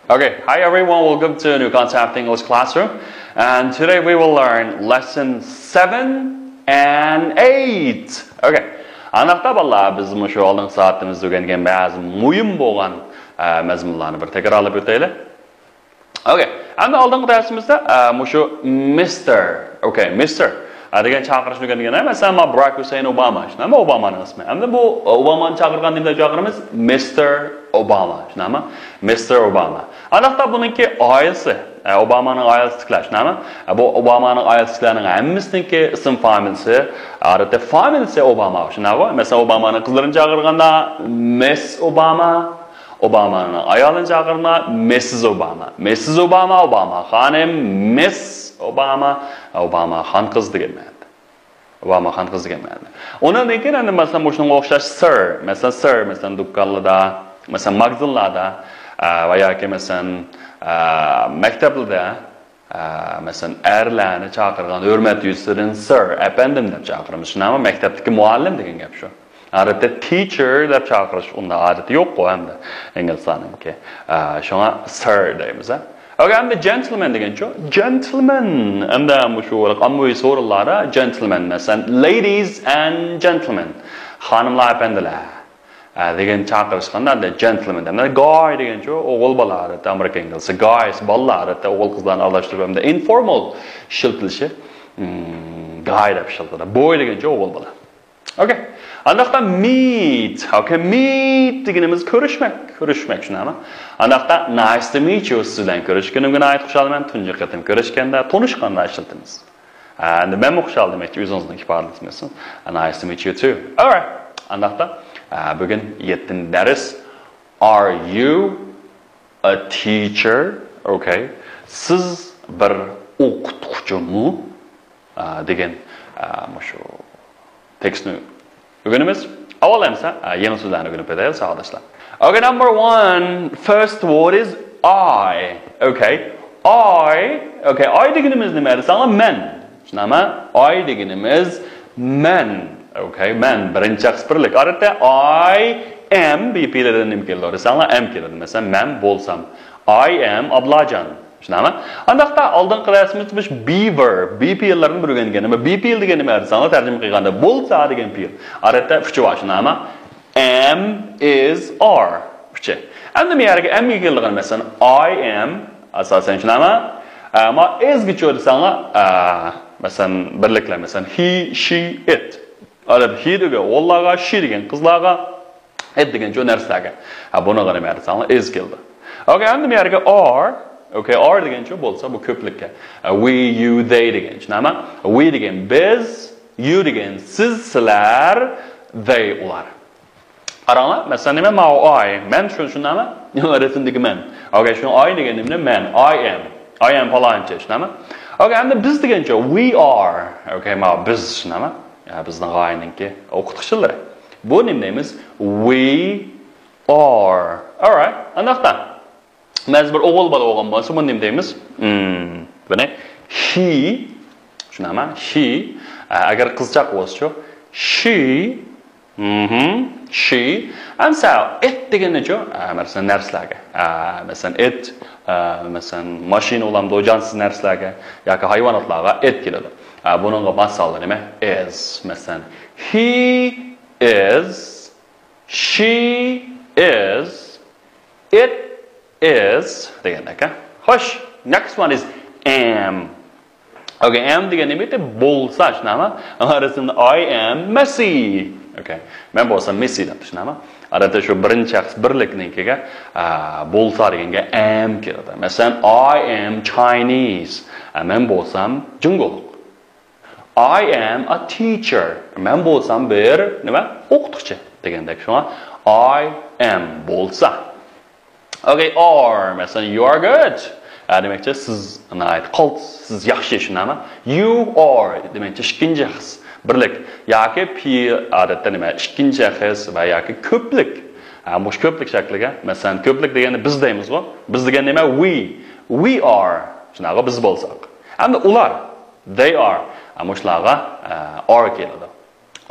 Okay, hi everyone, welcome to a new concept English classroom. And today we will learn lesson 7 and 8. Okay, anaqta balla biz mushu oldingi soatimizda o'rgangan ba'zi muhim bo'lgan mazmunlarni bir takrorlab o'taylik. Okay, endi oldingi darsimizda mushu Mr. Okay, Mr. degan chaqirishni o'rgangan. Masalan, Barack Hussein Obama. Shunami Obamaning ismi. Endi bu Obamani chaqirgan deb chaqiramiz Mr. Obama. Shunami? Mr. Obama. Aniqda buningki oilasi, Obamaning oilasi tiklash, nima? Bu Obamaning oilasining hammasiningki ism familiyasi, odatda familiyasi Obama. Shunami? Masalan, Obamaning qizlarini chaqirganda Miss Obama, Obamaning ayolini chaqirganda Mrs. Obama. Mrs. Obama, Obama xonim, Miss Obama, Obama xon qiz degan ma'noda. Obama xon qiz degan ma'noda. Undan keyin endi masalan shunga o'xshash sir, masalan do'konlarda, masalan magazinlarda va yoki masalan maktablarda masalan erlarni chaqirgan hurmat yuzasidan sir, efendim deb chaqiramiz. Shunami maktabdagi muallim degan gap shu. Odatda teacher deb chaqirish unda odati yo'q-ku hamda inglizlarningki. Shunga sir deymiz. Okay, I'm the gentleman degan shu. Gentleman. Endi shu ommaviy so'rovlarda gentleman masalan ladies and gentlemen. Xonimlar, apandilar. Degan chaqirishganda gentleman demda guy degan shu o'g'il bolalar Amerika inglizda guys bolalar o'g'il qizlarni aralashtirib hamda informal shiltilishi guy deb shiltadi. Boy degan shu o'g'il bola. Okay. Andaqda meet. Okay, meet deganimiz ko'rishmak shunami? Andaqda nice to meet you sizdan ko'rishganimga ayt xushalman tunji qatim ko'rishganda tanishganda ishlatamiz. Endi men xushal demakchi o'zingizning ifodalasingiz. Nice to meet you too. All right. Andaqda bugün 7. ders. Are you a teacher? Okay. Siz bir o'qituvchimi? Degan shu tekstni o'rganamiz. Avvalamsa yangi so'zlarni o'rganib ketaylik sadoshlar. Okay, number 1, first word is I. Okay. Okay, I deganimiz nima desanglar men. Shunami? I deganimiz men. Okay, men birinchi shaxs birlik. Odatda I am BP'lardan nima keladi? Desanglar am keladi. Masalan, men bo'lsam I am Ablajon. Shunami? Andaqda oldingi darsimiz biz be verb, BP'larni bir o'rgangan. Nima BP degan nima desanglar tarjima qilganda bo'lsa degan fe'l. Odatda kuchi bor, shunami? Am is are. Kuchi. Endi men yerga am kelgan masalan I am asosan shunami? Ma is kuchi desanglar masalan birliklar masalan he, she, it. Olat he degan o'g'illarga, she degan qizlarga, it degan shu narsalarga. Buni qaramaysan, is keldi. Okay, endi men yerga are. Okay, are degan shu bo'lsa bu ko'plikka. We, you, they degan. Shunami? We degan biz, you degan siz, sizlar, they ular. Qaranglar, masalan nima ma I, men shunami? Yo'qotindagi men. Okay, shu I degan nima? Men, I am falonchi, shunami? Okay, endi biz degan shu we are. Okay, ma biz shunami? Bizning g'oyaninki o'qituvchilar. Bu nima deymiz? We are. All right. Aniqda. Biz bir o'g'il bola bo'lgan bo'lsa, buni nima deymiz? Buni he, shunami? He, agar qizchaq bo'lsa, she, she, and so it deganicha, masalan narsalarga, masalan it, masalan mashina ulamda o'jansiz narsalarga yoki hayvonotlarga it keladi. Buningga masallar nima? Is. Masalan, he is, she is, it is degandaka. Xo'sh, next one is am. Okay, am degan nima edi? Bo'lsa, shunami? Arasida I am Messi. Okay, men bo'lsam Messi deb shunami? Arada shu birinchi shaxs birliknikiga bo'lsa deganga am keladi. Masalan, I am Chinese. Men bo'lsam junguluq. I am a teacher. Men bo'lsam bir nima? O'qituvchi degandek shunga I am bo'lsa. Okay, or masalan you are good. Demakchi siz siz yaxshi shunami? You are demakchi ikkinchi shaxs birlik yoki p odatda nima? Ikkinchi shaxs va yoki ko'plik. Bu ko'plik shakliga masalan ko'plik degani biz deymiz-ku. Biz degan nima? We are. Shunaqa biz bo'lsak. Endi ular they are. Shularga are keladi.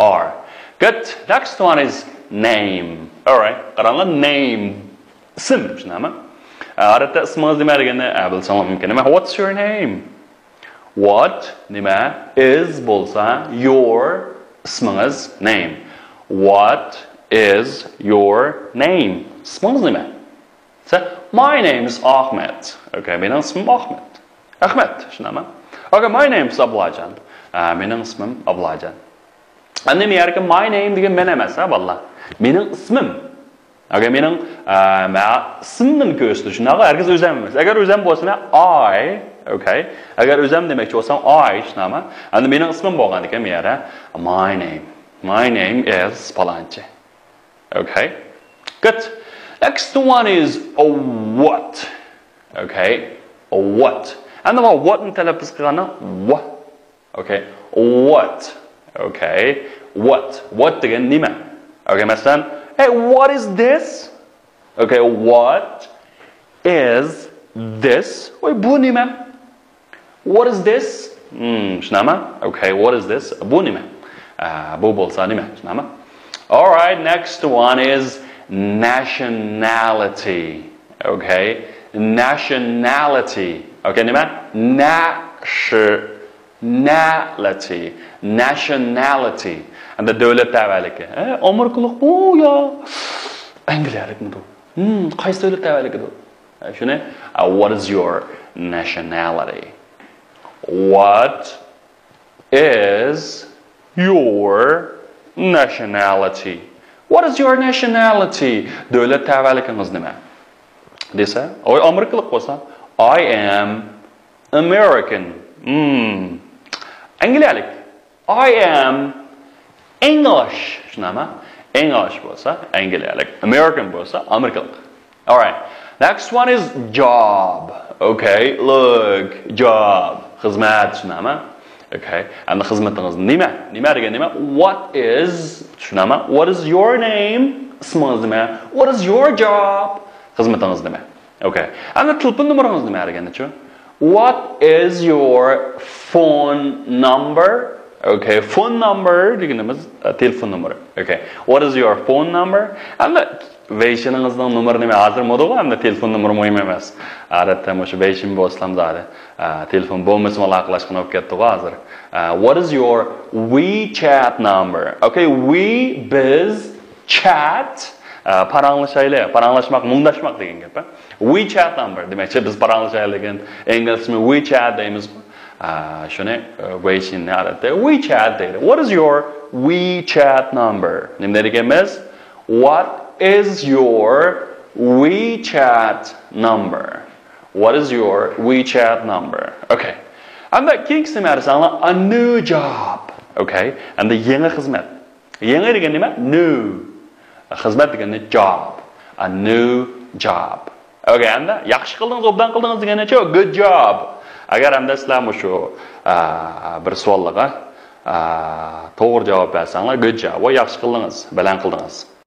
Are. Good. Next one is name. All right. Qaranglar name. Ism, shunami? Odatda ismingiz nima deganda bilsangiz mumkin. Nima? What's your name? What nima is bo'lsa your ismingiz name. What is your name? Ismingiz nima? So, my name is Ahmed. Okay, mening ismim Ahmed. Ahmed, shunami? Okay, my name is Ablajan. Mening ismim Ablajan. Endi men yerga my name degan men emas, vallah. Mening ismim. Okay, mening ismimni ko'rsatdi. Shunaqa, herkes o'zim emas. Agar o'zim bo'lsa, I, okay. Agar o'zim demoqchi bo'lsam, I, shunami? Endi mening ismim bo'lgan ekan men yerga my name. My name is Palanchi. Okay? Good. Next one is a what. Okay? A what. And what in talaffuz qilgani what. Okay? What. Okay? What. What degan nima? Okay, masalan, hey, what is this? Okay, what is this? Voy, bu nima? What is this? Shunami? Okay, what is this? Bu nima? Bu bo'lsa nima? Shunami? All right, next one is nationality. Okay? Nationality. Okay, nima? Nationality. Nationality. And the devlet tavalligi. Amerikalik bu yo Angliyalikmi bu? Qaysi devlet tavalligi bu? Shuni, what is your nationality? What is your nationality? What is your nationality? Devlet tavalligingiz nima? Desa, Amerikalik bo'lsa, I am American. Angliyalik. I am English. Shunami? English bo'lsa, Angliyalik. American bo'lsa, Amerikalik. All right. Next one is job. Okay, look, job. Xizmat, shunami? Okay. And the xizmatingiz nima? Nima degan nima? What is, shunami? What is your name? Ismingiz nima? What is your job? Xizmatingiz nima? Okay. And the telefon numarangiz nima deganicha? What is your phone number? Okay, phone number deganimiz telefon numeri. Okay. What is your phone number? And the Vayshiningizning numeri nima? Hozir modaga hamda telefon numeri muhim emas. Odatda o'sha Vayshin bo'lsam zodi telefon bo'lmasa aloqalashgan bo'lib ketdi hozir. What is your WeChat number? Okay, biz chat paranglashmak, mundashmak degan gap. WeChat number demakchi biz paranglashayotgan inglizmi WeChat deymiz. Shuni Vayshinni odatda WeChat deydi. What is your WeChat number? Nima deganmiz? What is your WeChat number? What is your WeChat number? Okay. And the keyingisi nima desanglar? A new job. Okay. And the yeni xizmat. Yeni degan nima? New. Xizmat degani job. A new job. Okay, and yaxshi qildingiz, obdan qildingiz deganicha good job. Agar hamda sizlar shu bir savolga to'g'ri javob bersanglar good job. Voy yaxshi qildingiz, baland qildingiz.